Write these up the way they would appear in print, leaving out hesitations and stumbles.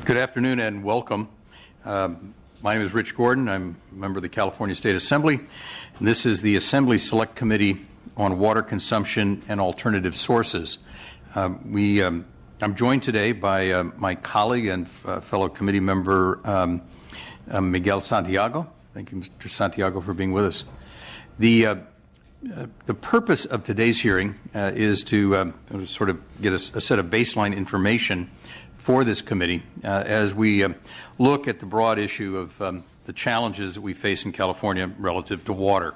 Good afternoon and welcome. My name is Rich Gordon. I'm a member of the California State Assembly, and this is the Assembly Select Committee on Water Consumption and Alternative Sources. I'm joined today by my colleague and fellow committee member Miguel Santiago. Thank you, Mr. Santiago, for being with us. The purpose of today's hearing is to sort of get a set of baseline information for this committee as we look at the broad issue of the challenges that we face in California relative to water.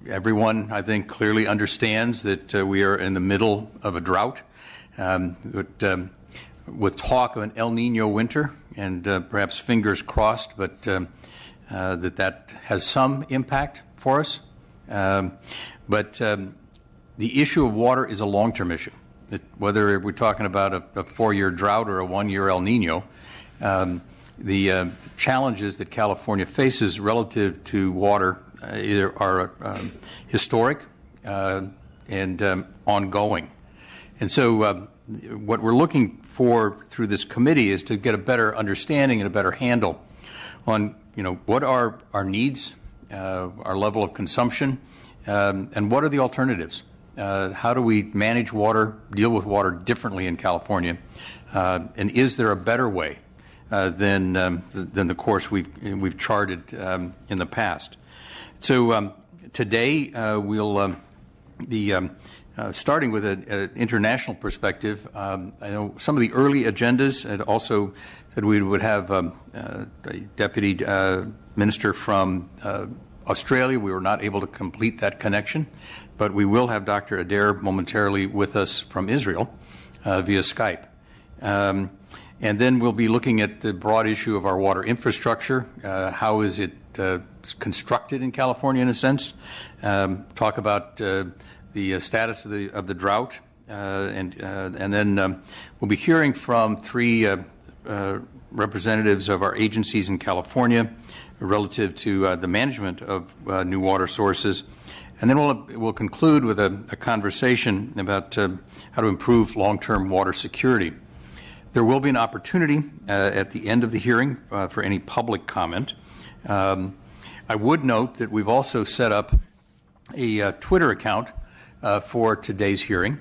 Everyone, I think, clearly understands that we are in the middle of a drought, with talk of an El Nino winter, and perhaps fingers crossed, but that has some impact for us. But the issue of water is a long-term issue. Whether we're talking about a 4-year drought or a 1-year El Nino, the challenges that California faces relative to water either are historic and ongoing. And so what we're looking for through this committee is to get a better understanding and a better handle on, what are our needs, our level of consumption, and what are the alternatives. How do we manage water, deal with water differently in California, and is there a better way than the course we've charted in the past? So today we'll be starting with an international perspective. I know some of the early agendas had also said we would have a deputy minister from Australia. We were not able to complete that connection, but we will have Dr. Adair momentarily with us from Israel via Skype. And then we'll be looking at the broad issue of our water infrastructure. How is it constructed in California, in a sense? Talk about the status of the drought, and then we'll be hearing from 3 representatives of our agencies in California relative to the management of new water sources. And then we'll conclude with a conversation about how to improve long-term water security. There will be an opportunity at the end of the hearing for any public comment. I would note that we've also set up a Twitter account for today's hearing.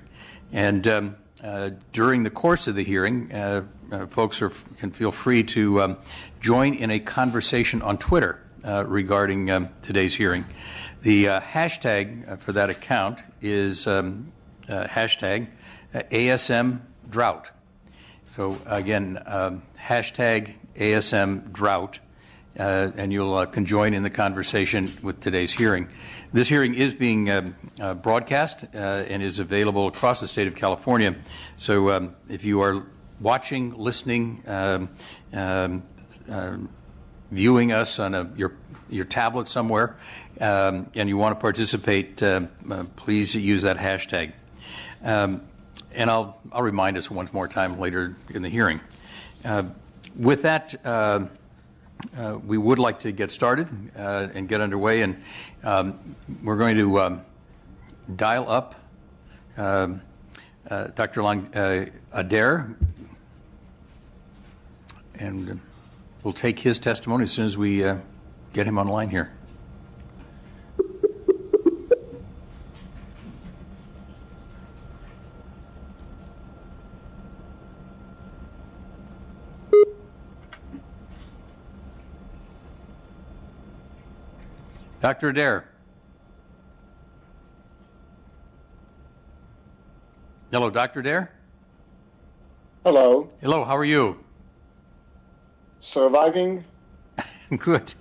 And during the course of the hearing, folks can feel free to join in a conversation on Twitter regarding today's hearing. The hashtag for that account is hashtag ASM Drought. So again, hashtag ASM Drought, and you'll can join in the conversation with today's hearing. This hearing is being broadcast and is available across the state of California. So if you are watching, listening, viewing us on your tablet somewhere, and you want to participate, please use that hashtag. And I'll remind us once more time later in the hearing. With that, we would like to get started and get underway, and we're going to dial up Dr. Adair, and we'll take his testimony as soon as we get him online here. Dr. Adair. Hello, Dr. Adair. Hello. Hello, how are you? Surviving. Good.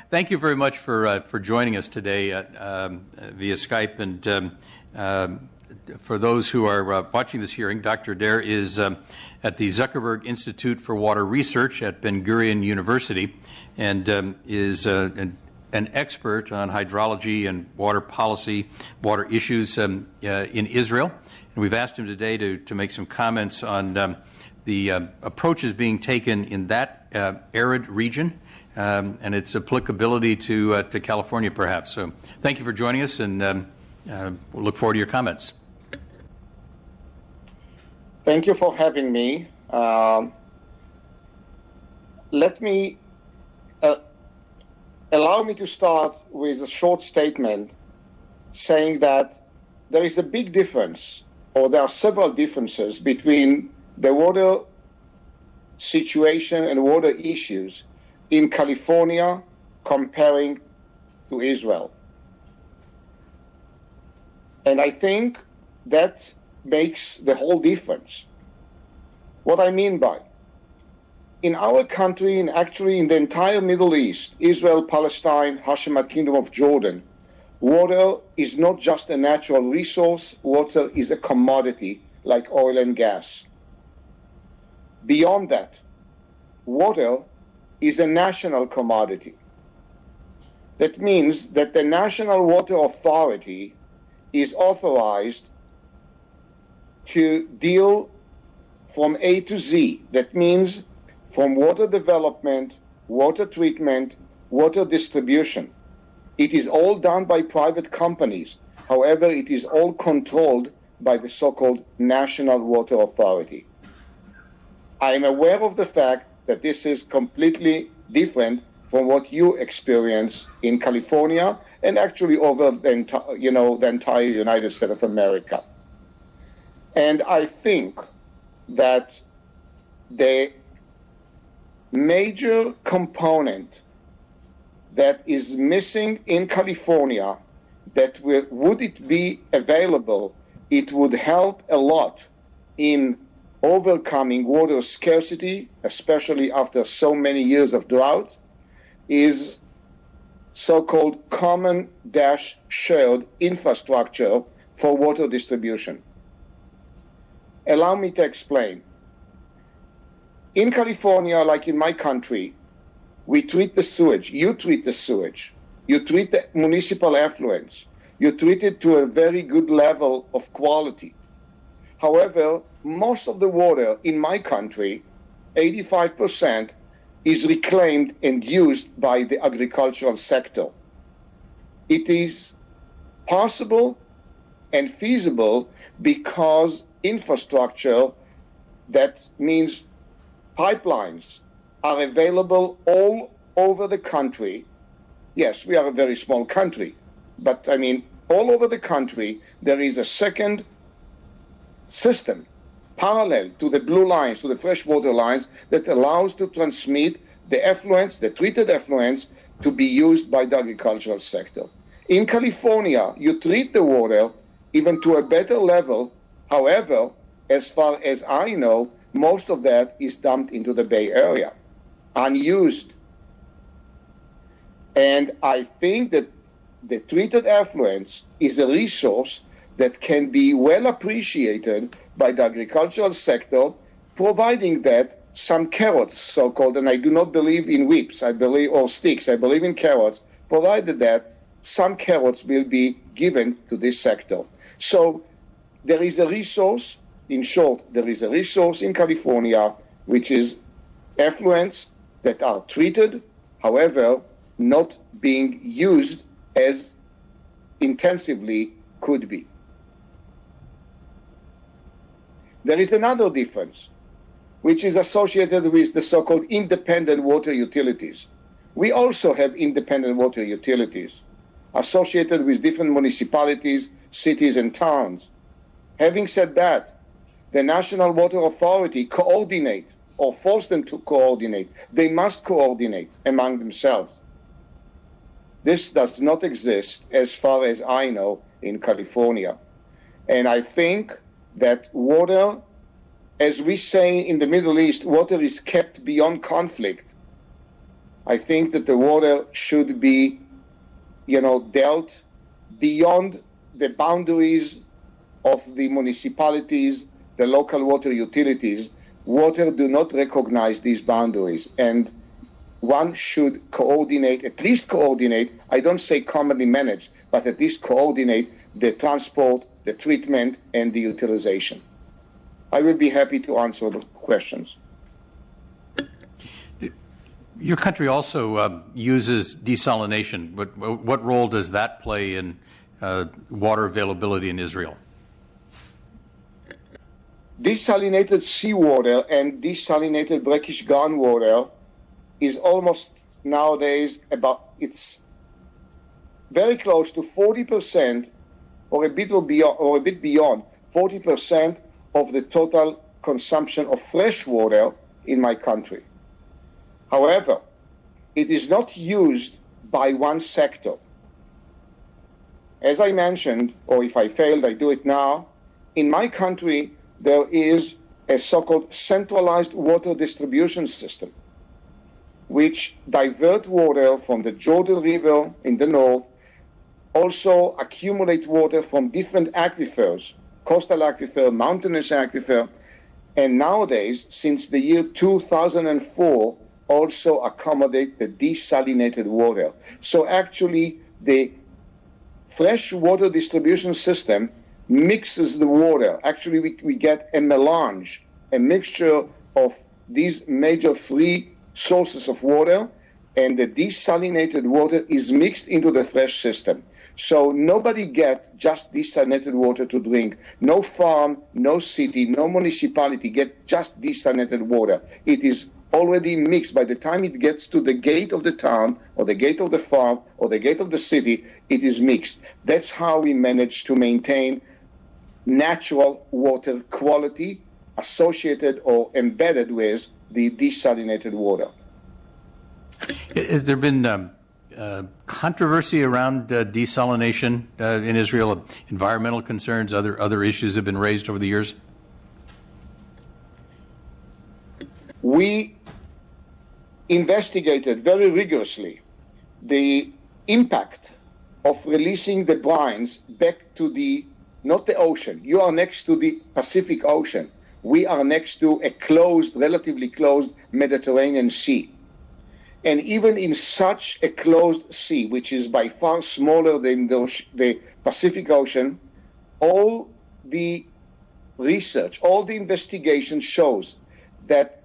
Thank you very much for joining us today via Skype. And for those who are watching this hearing, Dr. Adair is at the Zuckerberg Institute for Water Research at Ben Gurion University, and is an expert on hydrology and water policy, water issues in Israel. And we've asked him today to make some comments on the approaches being taken in that arid region and its applicability to California, perhaps. So thank you for joining us, and we'll look forward to your comments. Thank you for having me. Let me allow me to start with a short statement saying that there is a big difference, or there are several differences between the water situation and water issues in California comparing to Israel. And I think that makes the whole difference. What I mean by, in our country, and actually in the entire Middle East, Israel, Palestine, Hashemat Kingdom of Jordan, water is not just a natural resource, water is a commodity like oil and gas. Beyond that, water is a national commodity. That means that the National Water Authority is authorized to deal from A to Z. That means from water development, water treatment, water distribution. It is all done by private companies. However, it is all controlled by the so-called National Water Authority. I am aware of the fact that this is completely different from what you experience in California and actually over the entire United States of America. And I think that the major component that is missing in California, that would it be available, it would help a lot in overcoming water scarcity, especially after so many years of drought, is so-called common-shared infrastructure for water distribution. Allow me to explain. In California, like in my country, we treat the sewage. You treat the sewage. You treat the municipal effluents. You treat it to a very good level of quality. However, most of the water in my country, 85%, is reclaimed and used by the agricultural sector. It is possible and feasible because infrastructure, that means pipelines, are available all over the country. Yes, we are a very small country, but I mean, all over the country, there is a second system parallel to the blue lines, to the freshwater lines, that allows to transmit the effluents, the treated effluents, to be used by the agricultural sector. In California, you treat the water even to a better level. However, as far as I know, most of that is dumped into the Bay Area, unused. And I think that the treated effluents is a resource that can be well appreciated by the agricultural sector, providing that some carrots, so-called, and I do not believe in whips, or sticks, I believe in carrots, provided that some carrots will be given to this sector. So there is a resource, in short, there is a resource in California, which is effluents that are treated, however, not being used as intensively could be. There is another difference, which is associated with the so-called independent water utilities. We also have independent water utilities associated with different municipalities, cities, and towns. Having said that, the National Water Authority coordinate or force them to coordinate. They must coordinate among themselves. This does not exist, as far as I know, in California. And I think that water, as we say in the Middle East, water is kept beyond conflict. I think that the water should be, dealt beyond the boundaries of the municipalities, the local water utilities. Water do not recognize these boundaries, and one should coordinate, at least coordinate, I don't say commonly manage, but at least coordinate the transport, the treatment, and the utilization. I will be happy to answer the questions. Your country also uses desalination. What role does that play in water availability in Israel? Desalinated seawater and desalinated brackish groundwater is almost nowadays it's very close to 40% or a bit beyond 40% of the total consumption of fresh water in my country. However, it is not used by one sector. As I mentioned, or if I failed, I do it now, in my country, there is a so-called centralized water distribution system, which divert water from the Jordan River in the north, also accumulate water from different aquifers, coastal aquifer, mountainous aquifer, and nowadays, since the year 2004, also accommodate the desalinated water. So actually, the fresh water distribution system mixes the water. Actually, we get a melange, a mixture of these major three sources of water, and the desalinated water is mixed into the fresh system. So nobody gets just desalinated water to drink. No farm, no city, no municipality get just desalinated water. It is already mixed. By the time it gets to the gate of the town or the gate of the farm or the gate of the city, it is mixed. That's how we manage to maintain natural water quality associated or embedded with the desalinated water. Has there been controversy around desalination in Israel? Environmental concerns, other issues have been raised over the years? We investigated very rigorously the impact of releasing the brines back to not the ocean. You are next to the Pacific Ocean. We are next to a relatively closed Mediterranean Sea. And even in such a closed sea, which is by far smaller than the Pacific Ocean, all the research, all the investigation shows that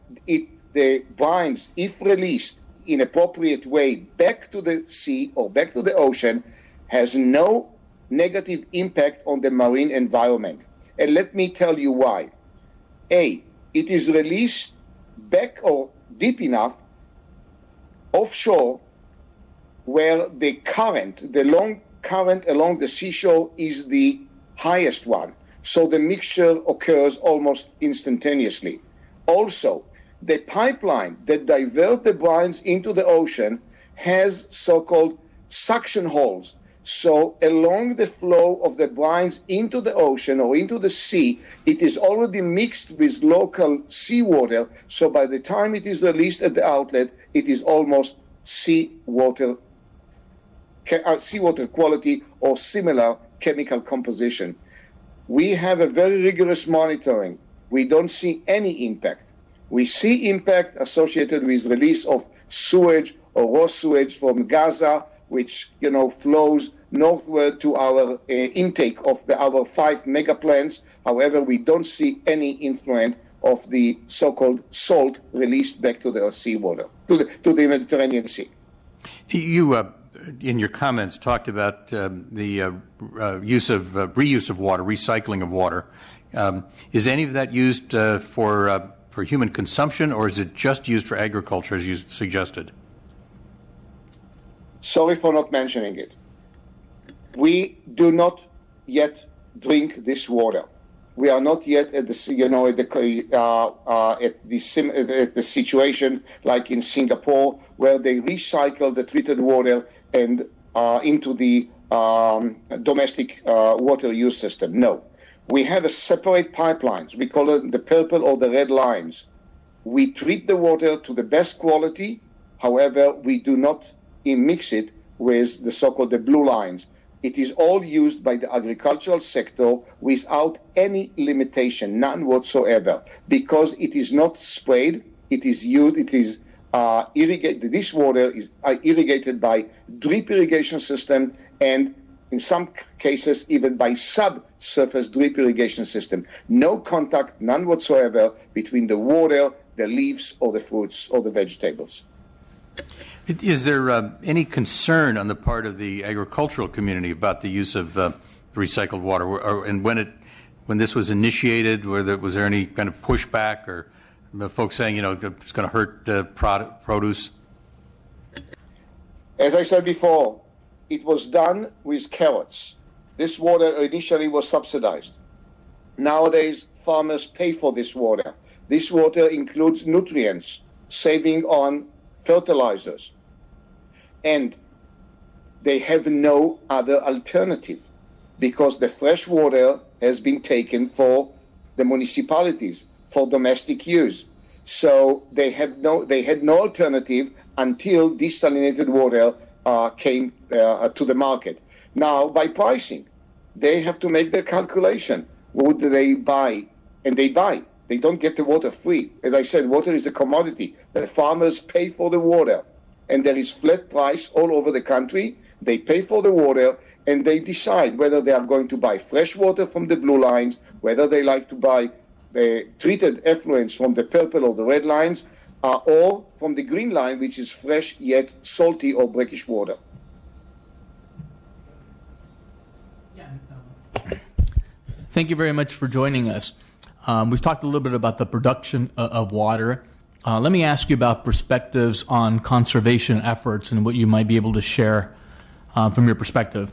the brines, if released in appropriate way back to the sea or back to the ocean, has no negative impact on the marine environment. And let me tell you why. A, it is released back or deep enough offshore where the current, the long current along the seashore is the highest one. So the mixture occurs almost instantaneously. Also, the pipeline that divert the brines into the ocean has so-called suction holes. So along the flow of the brines into the ocean or into the sea, it is already mixed with local seawater. So by the time it is released at the outlet, it is almost seawater quality or similar chemical composition. We have a very rigorous monitoring. We don't see any impact. We see impact associated with release of sewage or raw sewage from Gaza, which flows northward to our intake of our 5 mega plants. However, we don't see any influence of the so-called salt released back to the seawater, to the Mediterranean Sea. You, in your comments, talked about the reuse of water, recycling of water. Is any of that used for human consumption, or is it just used for agriculture, as you suggested? Sorry for not mentioning it. We do not yet drink this water. We are not yet at the situation like in Singapore, where they recycle the treated water and into the domestic water use system. No, we have a separate pipelines. We call it the purple or the red lines. We treat the water to the best quality. However, we do not mix it with the so-called the blue lines. It is all used by the agricultural sector without any limitation, none whatsoever, because it is not sprayed. It is used. It is irrigated. This water is irrigated by drip irrigation system, and in some cases even by subsurface drip irrigation system. No contact, none whatsoever, between the water, the leaves, or the fruits, or the vegetables. Is there any concern on the part of the agricultural community about the use of recycled water, and when when this was initiated? Was there any kind of pushback or folks saying, it's going to hurt produce? As I said before, it was done with carrots. This water initially was subsidized. Nowadays, farmers pay for this water. This water includes nutrients, saving on fertilizers. And they have no other alternative because the fresh water has been taken for the municipalities for domestic use. So they had no alternative until desalinated water came to the market. Now, by pricing, they have to make their calculation. Would they buy? And they buy. They don't get the water free. As I said, water is a commodity. The farmers pay for the water, and there is flat price all over the country. They pay for the water, and they decide whether they are going to buy fresh water from the blue lines, whether they like to buy treated effluents from the purple or the red lines, or from the green line, which is fresh yet salty or brackish water. Thank you very much for joining us. We've talked a little bit about the production of water. Let me ask you about perspectives on conservation efforts and what you might be able to share from your perspective.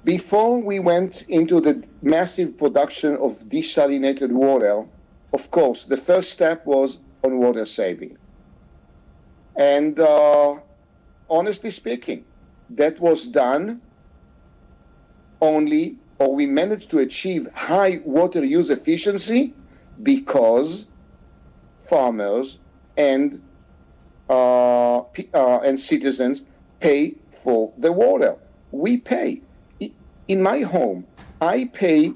Before we went into the massive production of desalinated water, of course, the first step was on water saving. And honestly speaking, that was done only, or we managed to achieve high water use efficiency because farmers and citizens pay for the water. We pay. In my home, I pay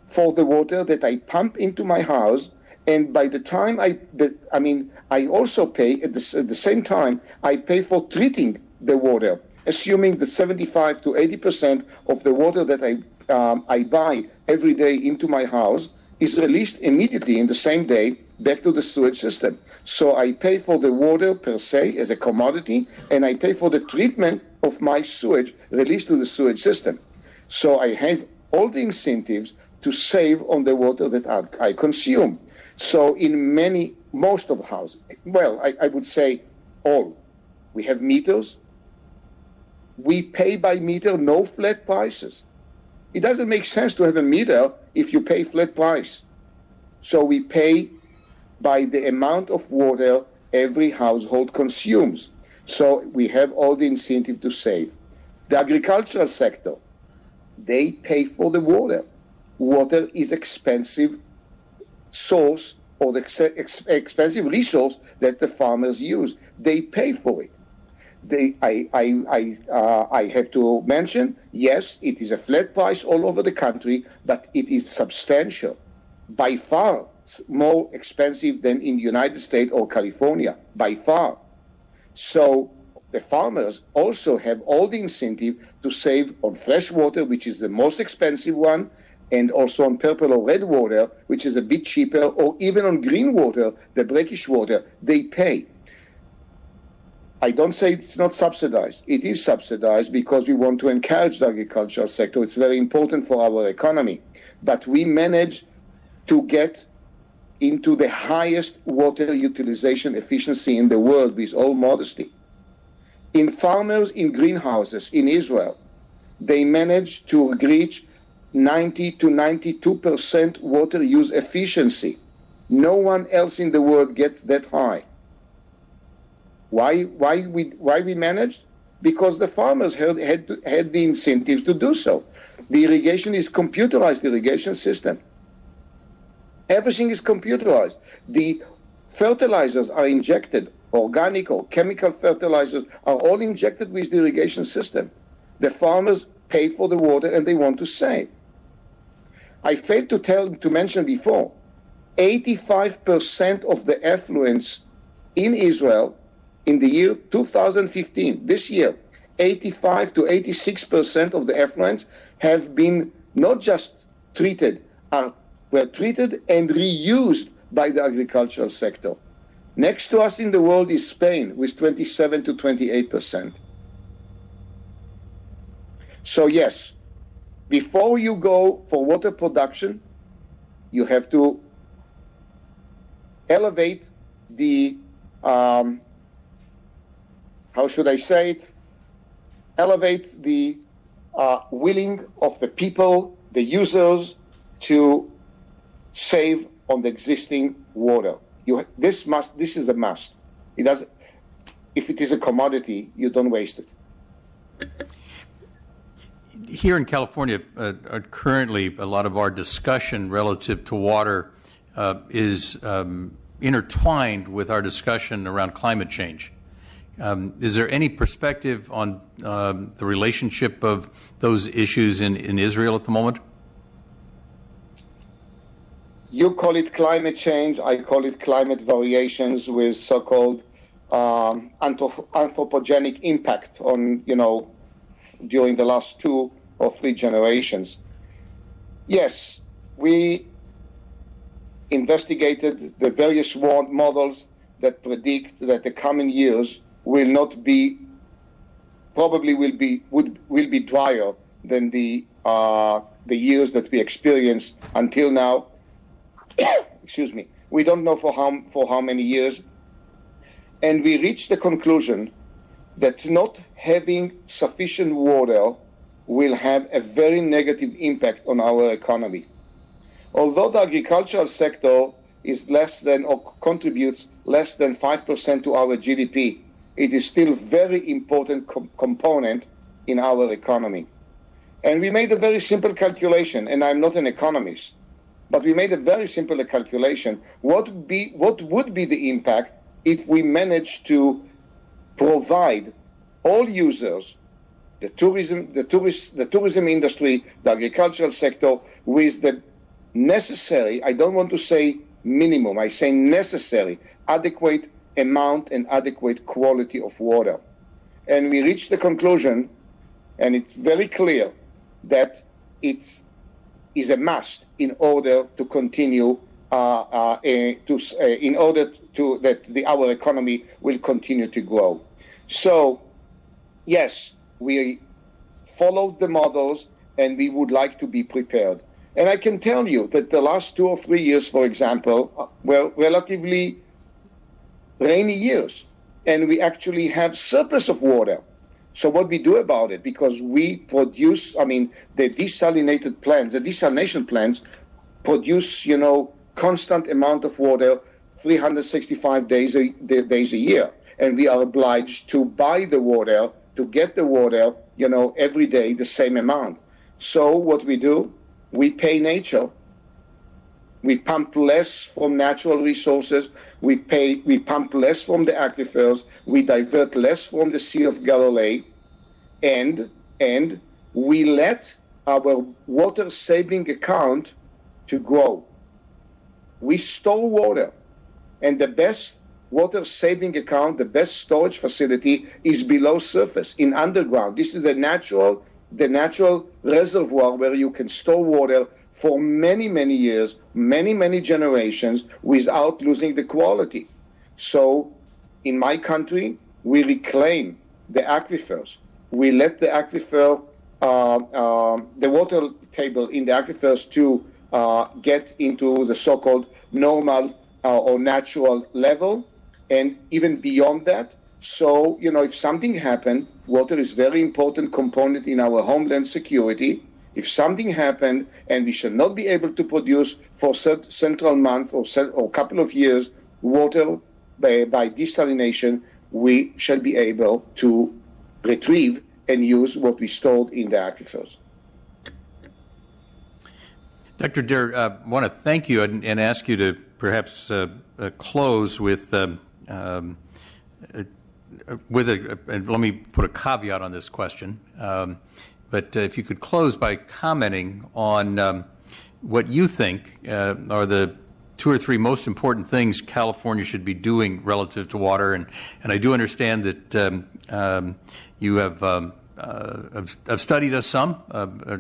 for the water that I pump into my house, and by the time I also pay at the same time, I pay for treating the water, assuming that 75 to 80% of the water that I buy every day into my house is released immediately in the same day back to the sewage system. So I pay for the water per se as a commodity, and I pay for the treatment of my sewage released to the sewage system. So I have all the incentives to save on the water that I consume. So in most of the houses, well, I would say all, we have meters. We pay by meter, no flat prices. It doesn't make sense to have a meter if you pay flat price. So we pay by the amount of water every household consumes. So we have all the incentive to save. The agricultural sector, they pay for the water. Water is expensive source or the expensive resource that the farmers use. They pay for it. I have to mention, yes, it is a flat price all over the country, but it is substantial, by far more expensive than in the United States or California, by far. So the farmers also have all the incentive to save on fresh water, which is the most expensive one, and also on purple or red water, which is a bit cheaper, or even on green water, the brackish water, they pay. I don't say it's not subsidized. It is subsidized because we want to encourage the agricultural sector. It's very important for our economy. But we manage to get into the highest water utilization efficiency in the world with all modesty. In farmers in greenhouses in Israel, they manage to reach 90 to 92% water use efficiency. No one else in the world gets that high. Why we managed? Because the farmers had the incentives to do so. The irrigation is computerized irrigation system. Everything is computerized. The fertilizers are injected, organic or chemical fertilizers are all injected with the irrigation system. The farmers pay for the water and they want to save. I failed to mention before, 85% of the effluents in Israel in the year 2015, this year, 85 to 86% of the effluents have been not just treated, were treated and reused by the agricultural sector. Next to us in the world is Spain with 27 to 28%. So yes, before you go for water production, you have to elevate the, how should I say it? Elevate the willing of the people, the users, to save on the existing water. This is a must. It does. If it is a commodity, you don't waste it. Here in California, currently a lot of our discussion relative to water is intertwined with our discussion around climate change. Is there any perspective on the relationship of those issues in Israel at the moment? You call it climate change, I call it climate variations with so-called anthropogenic impact on, during the last 2 or 3 generations. Yes, we investigated the various models that predict that the coming years will not be, probably will be drier than the years that we experienced until now. Excuse me. We don't know for how many years, and we reached the conclusion that not having sufficient water will have a very negative impact on our economy. Although the agricultural sector is less than or contributes less than 5% to our GDP, it is still a very important component in our economy. And we made a very simple calculation, and I'm not an economist, but we made a very simple calculation. What would be the impact if we managed to provide all users, the tourism industry, the agricultural sector, with the necessary, I don't want to say minimum, I say necessary, adequate amount and adequate quality of water. And we reached the conclusion, and it's very clear, that it is a must in order to continue, in order to that our economy will continue to grow. So, yes, we followed the models, and we would like to be prepared. And I can tell you that the last 2 or 3 years, for example, were relatively rainy years, and we actually have surplus of water. So what we do about it, because we produce, the desalination plants produce, constant amount of water, 365 days a year. And we are obliged to buy the water, to get the water, every day the same amount. So what we do, we pay nature. We pump less from natural resources. We pump less from the aquifers. We divert less from the Sea of Galilee, and we let our water saving account to grow. We store water, and the best water saving account, the best storage facility is below surface, in underground. This is the natural reservoir where you can store water for many, many years, many, many generations without losing the quality. So in my country, we reclaim the aquifers. We let the aquifer, the water table in the aquifers to get into the so-called normal or natural level, and even beyond that. So, if something happened, water is a very important component in our homeland security. If something happened and we should not be able to produce for several months or a couple of years water by desalination, we shall be able to retrieve and use what we stored in the aquifers. Dr. Deer, I want to thank you and ask you to perhaps close with and let me put a caveat on this question. But if you could close by commenting on what you think are the 2 or 3 most important things California should be doing relative to water. And I do understand that you have studied us some,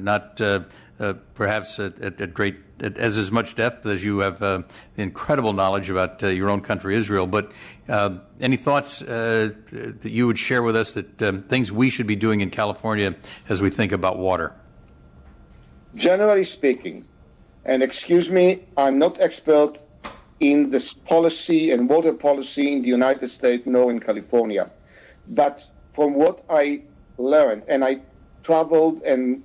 not perhaps at as much depth as you have incredible knowledge about your own country, Israel. But any thoughts that you would share with us that things we should be doing in California as we think about water? Generally speaking, and excuse me, I'm not expert in this policy and water policy in the United States nor in California, but from what I learned, and I traveled and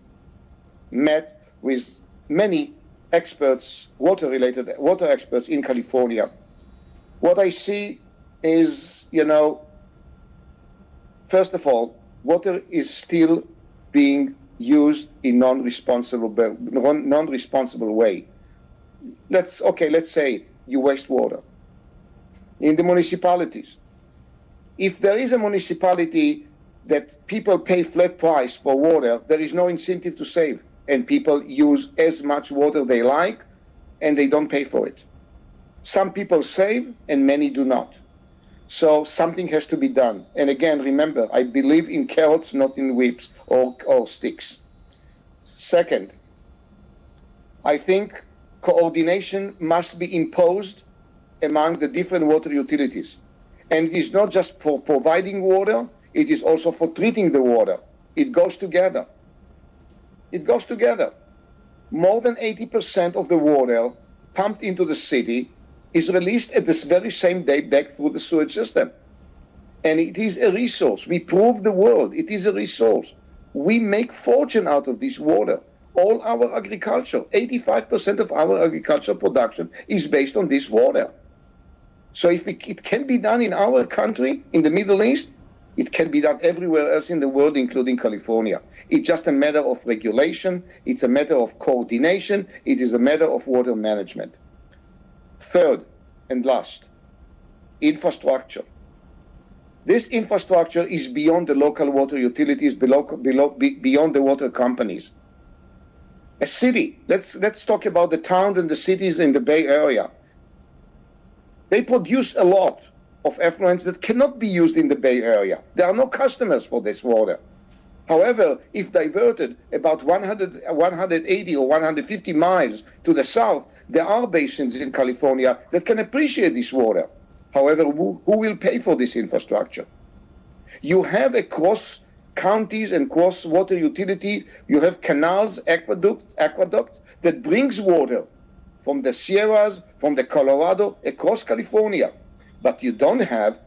met with many experts, water experts in California, what I see is, first of all, water is still being used in non-responsible way. Let's say you waste water in the municipalities. If there is a municipality that people pay flat price for water, there is no incentive to save, and people use as much water they like, and they don't pay for it. Some people save, and many do not. So something has to be done. And again, remember, I believe in carrots, not in whips or sticks. Second, I think coordination must be imposed among the different water utilities. And it is not just for providing water, it is also for treating the water. It goes together. It goes together. More than 80% of the water pumped into the city is released at this very same day back through the sewage system. And it is a resource. We prove the world it is a resource. We make fortune out of this water. All our agriculture, 85% of our agricultural production is based on this water. So if it can be done in our country, in the Middle East, it can be done everywhere else in the world, including California. It's just a matter of regulation. It's a matter of coordination. It is a matter of water management. Third and last, infrastructure. This infrastructure is beyond the local water utilities, beyond the water companies. A city, let's talk about the towns and the cities in the Bay Area. They produce a lot of effluents that cannot be used in the Bay Area. There are no customers for this water. However, if diverted about 180 or 150 miles to the south, there are basins in California that can appreciate this water. However, who will pay for this infrastructure? You have across counties and cross water utility, you have canals, aqueduct that brings water from the Sierras, from the Colorado, across California. But you don't have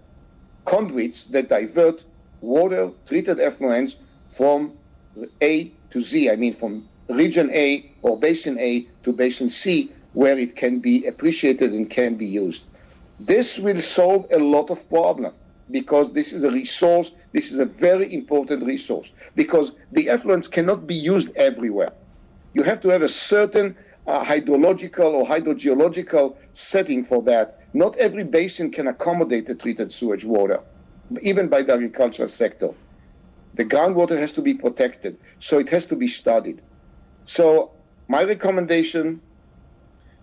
conduits that divert water, treated effluents from A to Z, I mean from region A or basin A to basin C, where it can be appreciated and can be used. This will solve a lot of problems because this is a resource, this is a very important resource because the effluents cannot be used everywhere. You have to have a certain hydrological or hydrogeological setting for that. Not every basin can accommodate the treated sewage water, even by the agricultural sector. The groundwater has to be protected, so it has to be studied. So my recommendation,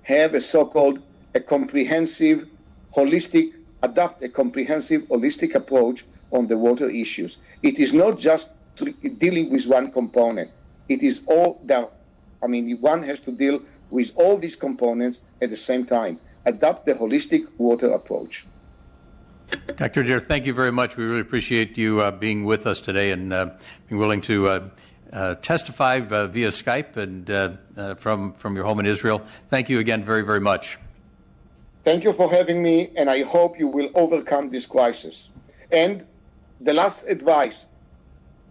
have a so-called a comprehensive, holistic, adopt a comprehensive, holistic approach on the water issues. It is not just dealing with one component. It is all there. I mean, one has to deal with all these components at the same time. Adopt the holistic water approach. Dr. Deer, thank you very much. We really appreciate you being with us today and being willing to testify via Skype and from your home in Israel. Thank you again very, very much. Thank you for having me, and I hope you will overcome this crisis. And the last advice,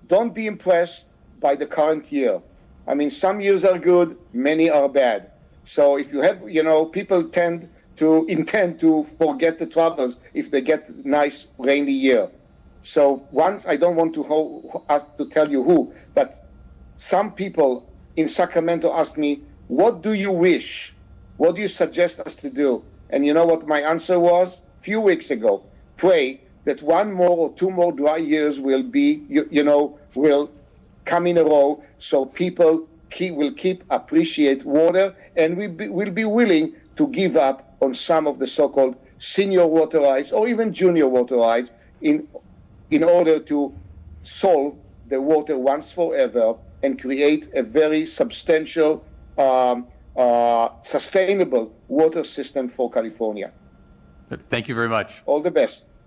don't be impressed by the current year. I mean, some years are good, many are bad. So if you have, people intend to forget the troubles if they get nice rainy year. So once, I don't want to tell you who, but some people in Sacramento asked me, what do you wish? What do you suggest us to do? And you know what my answer was? A few weeks ago, pray that one more or two more dry years will be, will come in a row so people will appreciate water and will be willing to give up on some of the so-called senior water rights or even junior water rights in order to solve the water once forever and create a very substantial, sustainable water system for California. Thank you very much. All the best.